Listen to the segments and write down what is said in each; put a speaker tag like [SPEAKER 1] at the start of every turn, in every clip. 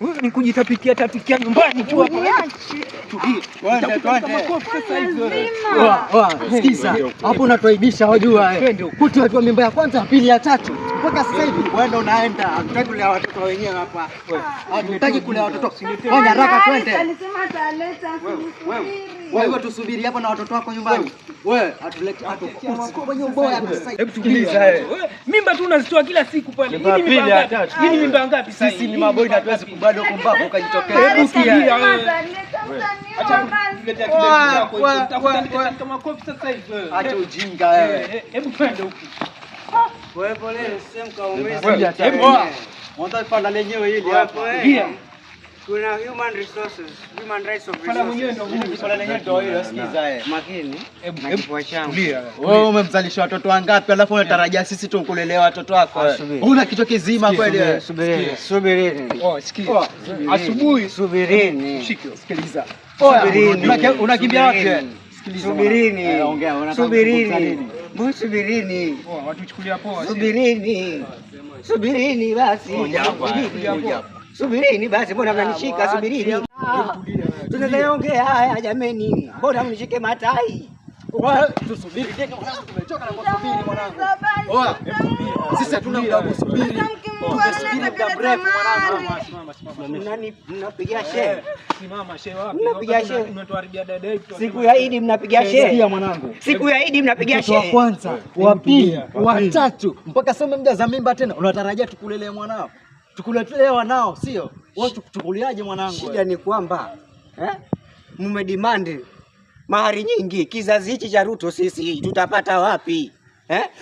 [SPEAKER 1] Wewe ni kujitapikia nyumbani tu hapa.
[SPEAKER 2] Sikiza. Hapo unatuaibisha wajua. Kutu watu wa mimba ya kwanza, ya pili, ya tatu. Mpaka sasa hivi
[SPEAKER 3] wewe unaenda. Hatutaki kulea watoto wenyewe hapa.
[SPEAKER 2] hatutaki kulea watoto. Fanya haraka twende.
[SPEAKER 4] Alisema ataleta
[SPEAKER 2] Wewe tusubiri hapa na watoto wako nyumbani. Wewe kwenye ubaya sasa.
[SPEAKER 1] Hebu sikiliza wewe. Mimba tu unazitoa kila siku pale. Hii ni mimba ngapi sasa?
[SPEAKER 2] Sisi ni maboi na hatuwezi kubali huko mpaka ukajitokea.
[SPEAKER 1] Hebu sikia.
[SPEAKER 4] Acha
[SPEAKER 1] kuletea kile chako hicho. Nitakutandika kama kofi sasa hivi wewe.
[SPEAKER 2] Acha ujinga wewe.
[SPEAKER 1] Hebu twende huko.
[SPEAKER 3] Wewe pole usimkaumeza.
[SPEAKER 2] Hebu mwanzo panda lenyewe hili hapa.
[SPEAKER 3] Kuna human resources, human rights of
[SPEAKER 1] Pala mwenyewe
[SPEAKER 3] resources.
[SPEAKER 2] Pala lenyewe ndio hilo, sikiza
[SPEAKER 3] Makini.
[SPEAKER 1] Hebu tulia.
[SPEAKER 2] wewe umemzalisha watoto wangapi alafu unatarajia sisi tukulelea watoto wako? Una kichwa kizima kweli wewe?
[SPEAKER 3] Subirini.
[SPEAKER 1] Sikia. Asubuhi
[SPEAKER 3] Subirini.
[SPEAKER 1] sikiliza.
[SPEAKER 2] Unakimbia wapi?
[SPEAKER 3] Subirini. Subirini.
[SPEAKER 2] Subirini.
[SPEAKER 1] Watuchukulia poa.
[SPEAKER 3] Subirini basi. Subirini basi, mbona mnanishika? Subirini. Tunaweza ongea haya jameni. Mbona mnishike matai?
[SPEAKER 2] Tusubiri tena mwanangu, tumechoka na kusubiri mwanangu. Sisi hatuna muda wa kusubiri. Tumesubiri muda mrefu mwanangu.
[SPEAKER 3] Nani mnapigia shehe?
[SPEAKER 1] Simama shehe wapi?
[SPEAKER 3] Mnapigia shehe.
[SPEAKER 1] Unatuharibia dada yetu.
[SPEAKER 3] Siku ya Idi mnapigia shehe.
[SPEAKER 2] Sikia mwanangu.
[SPEAKER 3] Siku ya Idi mnapigia shehe.
[SPEAKER 2] Wa kwanza, wa pili, wa tatu mpaka sasa mjaza mimba tena. Unatarajia tukulelee mwanao? Tukuletea wanao, sio? Wewe tukuchukuliaje mwanangu?
[SPEAKER 3] Shida ni kwamba mmedemand mahari nyingi. Kizazi hichi cha Ruto sisi tutapata wapi?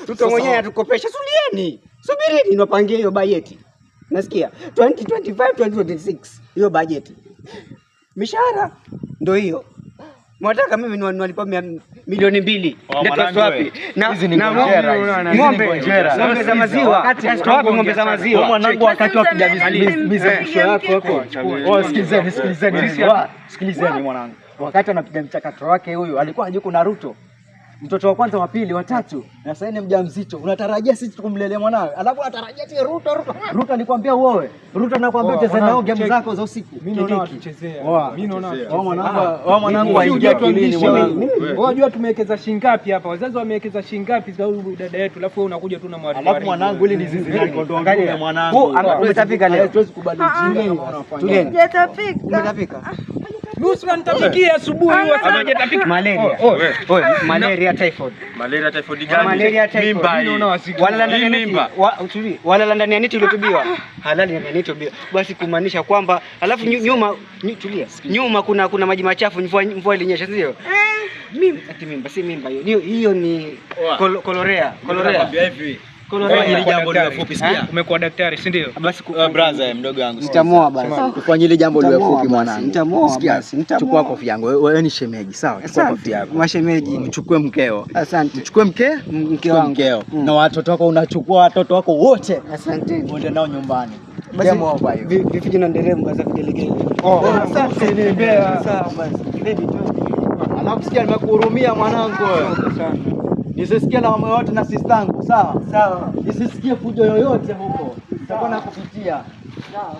[SPEAKER 3] Ruto mwenyewe atukopesha. Subirini napangia hiyo bajeti. Nasikia 2025 2026 hiyo bajeti. Mishahara ndio hiyo. Mwataka mimi niwalipa milioni 2. Ndio wapi? Na ng'ombe za maziwa. Wapi ng'ombe za maziwa?
[SPEAKER 2] Mwanangu wakati wa kupiga mizungusho yako hapo. Sikilizeni mwanangu. Wakati anapiga mchakato wake huyu alikuwa hajuko na Ruto. Mtoto wa kwanza, wa pili, wa tatu na sasa ni mjamzito. Unatarajia sisi tukumlelee mwanawe? Alafu atarajia eti Ruto alikwambia uoe. Ruto anakuambia ucheze nao game zako za usiku.
[SPEAKER 1] Mimi naona tuchezea. Mimi
[SPEAKER 2] naona mwanangu aingia kilini mwanangu.
[SPEAKER 1] Unajua tumewekeza shilingi ngapi hapa? Wazazi wamewekeza shilingi ngapi za huyu dada yetu? Alafu wewe unakuja tu na mwalimu.
[SPEAKER 2] Alafu mwanangu ili ni zizi la kondoo ngani mwanangu.
[SPEAKER 3] Umetapika leo.
[SPEAKER 2] Tuwezi kubali ujinga.
[SPEAKER 3] Umetapika.
[SPEAKER 1] Nusra nitapikia asubuhi hajatapika.
[SPEAKER 3] Malaria. Malaria typhoid.
[SPEAKER 5] Malaria typhoid gani?
[SPEAKER 3] Malaria typhoid.
[SPEAKER 5] Mimba hii.
[SPEAKER 3] Wala ndani ya neti iliyotubiwa. Halali ndani ya neti iliyotubiwa. Basi kumaanisha kwamba alafu tulia. Nyuma kuna maji machafu, mvua ilinyesha, sio? Mimba si mimba hiyo. Hiyo ni cholera.
[SPEAKER 2] Hili jambo liwe fupi, sikia.
[SPEAKER 1] Umekuwa daktari, si ndio?
[SPEAKER 2] Basi brother mdogo wangu.
[SPEAKER 3] Nitamoa basi.
[SPEAKER 2] Kufanya ile jambo liwe fupi mwanangu.
[SPEAKER 3] Nitamoa basi.
[SPEAKER 2] Chukua kofia yangu. Wewe ni shemeji, sawa? Chukua kofia yako.
[SPEAKER 3] Mashemeji.
[SPEAKER 2] Mchukue mkeo.
[SPEAKER 3] Asante.
[SPEAKER 2] Mchukue mke wangu. Na watoto wako, unachukua watoto wako wote.
[SPEAKER 3] Asante.
[SPEAKER 2] Uende nao nyumbani.
[SPEAKER 3] Demo hapa hiyo. Vifiji na nderemo za vigelegele.
[SPEAKER 2] Asante ni mbea. Sawa basi. Baby tu. Alafu sikia, nimekuhurumia mwanangu wewe. Nisisikie na mama yote na sistangu, sawa? Sawa. Nisisikie fujo yoyote huko. Nitakuwa nakupitia. Sawa.